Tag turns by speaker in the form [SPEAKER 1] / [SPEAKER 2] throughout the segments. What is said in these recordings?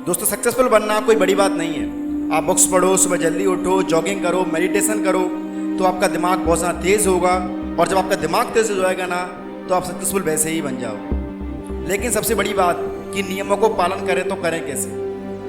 [SPEAKER 1] दोस्तों, सक्सेसफुल बनना कोई बड़ी बात नहीं है। आप बुक्स पढ़ो, सुबह जल्दी उठो, जॉगिंग करो, मेडिटेशन करो, तो आपका दिमाग बहुत ज़्यादा तेज़ होगा। और जब आपका दिमाग तेज़ हो जाएगा ना, तो आप सक्सेसफुल वैसे ही बन जाओ। लेकिन सबसे बड़ी बात कि नियमों को पालन करें तो करें कैसे।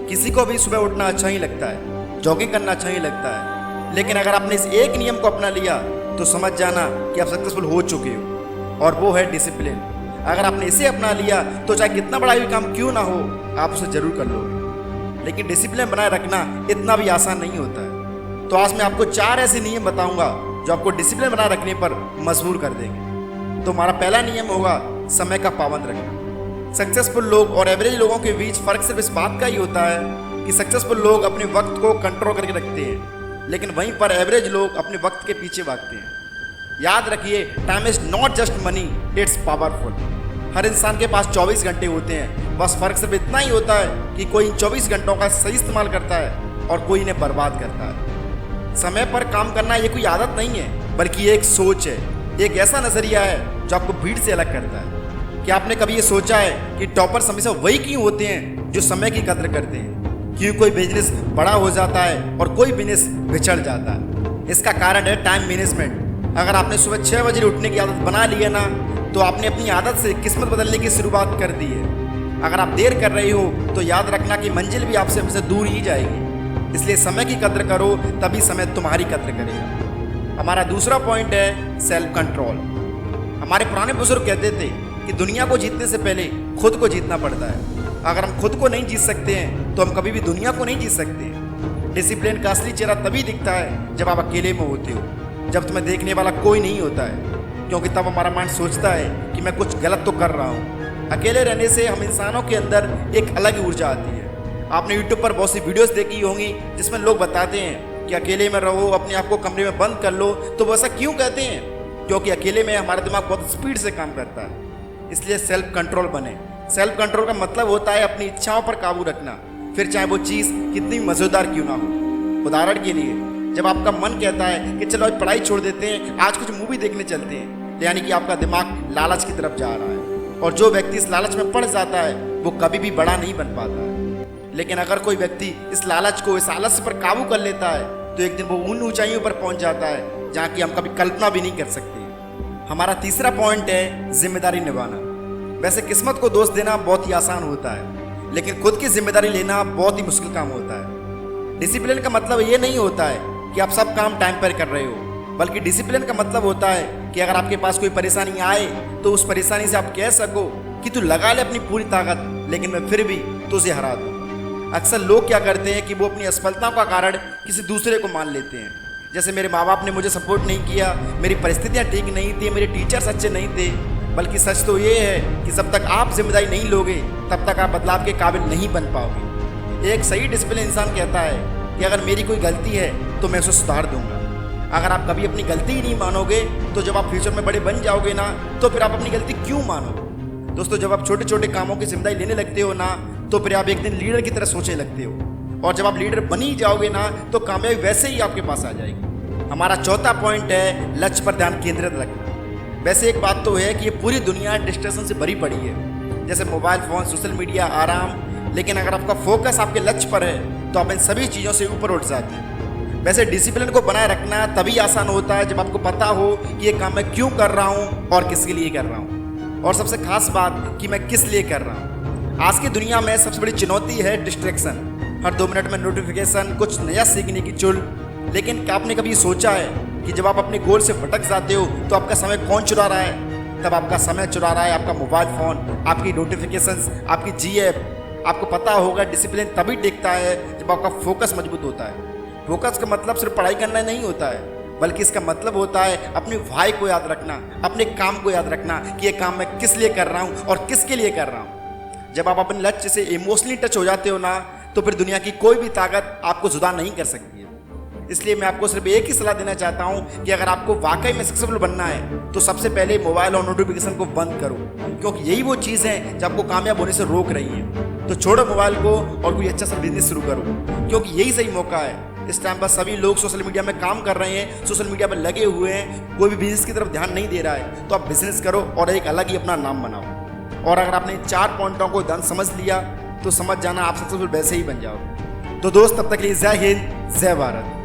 [SPEAKER 1] किसी को भी सुबह उठना अच्छा ही लगता है, जॉगिंग करना अच्छा ही लगता है, लेकिन अगर आपने इस एक नियम को अपना लिया तो समझ जाना कि आप सक्सेसफुल हो चुके हो, और वो है डिसिप्लिन। अगर आपने इसे अपना लिया तो चाहे कितना बड़ा भी काम क्यों ना हो, आप उसे जरूर कर लोगे। लेकिन डिसिप्लिन बनाए रखना इतना भी आसान नहीं होता है। तो आज मैं आपको 4 ऐसे नियम बताऊंगा जो आपको डिसिप्लिन बनाए रखने पर मजबूर कर देंगे। तो हमारा पहला नियम होगा समय का पाबंद रखना। सक्सेसफुल लोग और एवरेज लोगों के बीच फर्क सिर्फ इस बात का ही होता है कि सक्सेसफुल लोग अपने वक्त को कंट्रोल करके रखते हैं, लेकिन वहीं पर एवरेज लोग अपने वक्त के पीछे भागते हैं। याद रखिए, time is not just money, it's powerful. हर इंसान के पास 24 घंटे होते हैं, बस फर्क सिर्फ इतना ही होता है कि कोई इन 24 घंटों का सही इस्तेमाल करता है और कोई इन्हें बर्बाद करता है। समय पर काम करना ये कोई आदत नहीं है, बल्कि एक सोच है, एक ऐसा नजरिया है जो आपको भीड़ से अलग करता है। क्या आपने कभी ये सोचा है कि टॉपर्स हमेशा वही क्यों होते हैं जो समय की कद्र करते हैं? क्यों कोई बिजनेस बड़ा हो जाता है और कोई बिजनेस बिछड़ जाता है? इसका कारण है टाइम मैनेजमेंट। अगर आपने सुबह 6 बजे उठने की आदत बना ली है ना, तो आपने अपनी आदत से किस्मत बदलने की शुरुआत कर दी है। अगर आप देर कर रहे हो तो याद रखना कि मंजिल भी आपसे हमेशा दूर ही जाएगी। इसलिए समय की कद्र करो, तभी समय तुम्हारी कद्र करेगा। हमारा दूसरा पॉइंट है सेल्फ कंट्रोल। हमारे पुराने बुजुर्ग कहते थे कि दुनिया को जीतने से पहले खुद को जीतना पड़ता है। अगर हम खुद को नहीं जीत सकते हैं तो हम कभी भी दुनिया को नहीं जीत सकते। डिसिप्लिन का असली चेहरा तभी दिखता है जब आप अकेले में होते हो, जब तुम्हें देखने वाला कोई नहीं होता है, क्योंकि तब हमारा माइंड सोचता है कि मैं कुछ गलत तो कर रहा हूँ। अकेले रहने से हम इंसानों के अंदर एक अलग ही ऊर्जा आती है। आपने यूट्यूब पर बहुत सी वीडियोस देखी होंगी जिसमें लोग बताते हैं कि अकेले में रहो, अपने आप को कमरे में बंद कर लो। तो वो ऐसा क्यों कहते हैं? क्योंकि अकेले में हमारा दिमाग बहुत स्पीड से काम करता है। इसलिए सेल्फ कंट्रोल बने। सेल्फ कंट्रोल का मतलब होता है अपनी इच्छाओं पर काबू रखना, फिर चाहे वो चीज़ कितनी मज़ेदार क्यों ना हो। उदाहरण के लिए, जब आपका मन कहता है कि चलो आज पढ़ाई छोड़ देते हैं, आज कुछ मूवी देखने चलते हैं, यानी कि आपका दिमाग लालच की तरफ जा रहा है। और जो व्यक्ति इस लालच में पड़ जाता है वो कभी भी बड़ा नहीं बन पाता है। लेकिन अगर कोई व्यक्ति इस लालच को, इस आलस्य पर काबू कर लेता है, तो एक दिन वो उन ऊंचाइयों पर पहुंच जाता है जहाँ की हम कभी कल्पना भी नहीं कर सकते। हमारा तीसरा पॉइंट है जिम्मेदारी निभाना। वैसे किस्मत को दोष देना बहुत ही आसान होता है, लेकिन खुद की जिम्मेदारी लेना बहुत ही मुश्किल काम होता है। डिसिप्लिन का मतलब ये नहीं होता है कि आप सब काम टाइम पर कर रहे हो, बल्कि डिसिप्लिन का मतलब होता है कि अगर आपके पास कोई परेशानी आए तो उस परेशानी से आप कह सको कि तू लगा ले अपनी पूरी ताकत, लेकिन मैं फिर भी तुझे हरा दूँ। अक्सर लोग क्या करते हैं कि वो अपनी असफलताओं का कारण किसी दूसरे को मान लेते हैं। जैसे मेरे माँ बाप ने मुझे सपोर्ट नहीं किया, मेरी परिस्थितियाँ ठीक नहीं थी, मेरे टीचर्स अच्छे नहीं थे। बल्कि सच तो ये है कि जब तक आप जिम्मेदारी नहीं लोगे तब तक आप बदलाव के काबिल नहीं बन पाओगे। एक सही डिसिप्लिन इंसान कहता है कि अगर मेरी कोई गलती है तो मैं उसे सुधार दूंगा। अगर आप कभी अपनी गलती ही नहीं मानोगे तो जब आप फ्यूचर में बड़े बन जाओगे ना, तो फिर आप अपनी गलती क्यों मानोगे? दोस्तों, जब आप छोटे छोटे कामों की जिम्मेदारी लेने लगते हो ना, तो फिर आप एक दिन लीडर की तरह सोचने लगते हो, और जब आप लीडर बन ही जाओगे ना, तो कामयाबी वैसे ही आपके पास आ जाएगी। हमारा चौथा पॉइंट है लक्ष्य पर ध्यान केंद्रित रखना। वैसे एक बात तो है कि ये पूरी दुनिया डिस्ट्रैक्शन से भरी पड़ी है, जैसे मोबाइल फ़ोन, सोशल मीडिया, आराम। लेकिन अगर आपका फोकस आपके लक्ष्य पर है तो आप इन सभी चीज़ों से ऊपर उठ जाते हैं। वैसे डिसिप्लिन को बनाए रखना तभी आसान होता है जब आपको पता हो कि ये काम मैं क्यों कर रहा हूँ और किसके लिए कर रहा हूँ, और सबसे खास बात कि मैं किस लिए कर रहा हूँ। आज की दुनिया में सबसे बड़ी चुनौती है डिस्ट्रैक्शन। हर 2 मिनट में नोटिफिकेशन, कुछ नया सीखने की चुल। लेकिन क्या आपने कभी सोचा है कि जब आप अपने गोल से भटक जाते हो तो आपका समय कौन चुरा रहा है? तब आपका समय चुरा रहा है आपका मोबाइल फ़ोन, आपकी नोटिफिकेशंस, आपकी GF। आपको पता होगा डिसिप्लिन तभी टिकता है जब आपका फोकस मजबूत होता है। फोकस का मतलब सिर्फ पढ़ाई करना नहीं होता है, बल्कि इसका मतलब होता है अपनी वाई को याद रखना, अपने काम को याद रखना कि ये काम मैं किस लिए कर रहा हूँ और किसके लिए कर रहा हूँ। जब आप अपने लक्ष्य से इमोशनली टच हो जाते हो ना, तो फिर दुनिया की कोई भी ताकत आपको जुदा नहीं कर सकती है। इसलिए मैं आपको सिर्फ एक ही सलाह देना चाहता हूँ कि अगर आपको वाकई में सक्सेसफुल बनना है तो सबसे पहले मोबाइल और नोटिफिकेशन को बंद करो, क्योंकि यही वो चीज़ है जो आपको कामयाब होने से रोक रही है। तो छोड़ो मोबाइल को और कोई अच्छा सा बिजनेस शुरू करो, क्योंकि यही सही मौका है। इस टाइम पर सभी लोग सोशल मीडिया में काम कर रहे हैं, सोशल मीडिया पर लगे हुए हैं, कोई भी बिजनेस की तरफ ध्यान नहीं दे रहा है। तो आप बिजनेस करो और एक अलग ही अपना नाम बनाओ। और अगर आपने 4 पॉइंटों को ध्यान समझ लिया तो समझ जाना आप सक्सेसफुल वैसे ही बन जाओगे। तो दोस्त तब तक के लिए जय हिंद, जय भारत।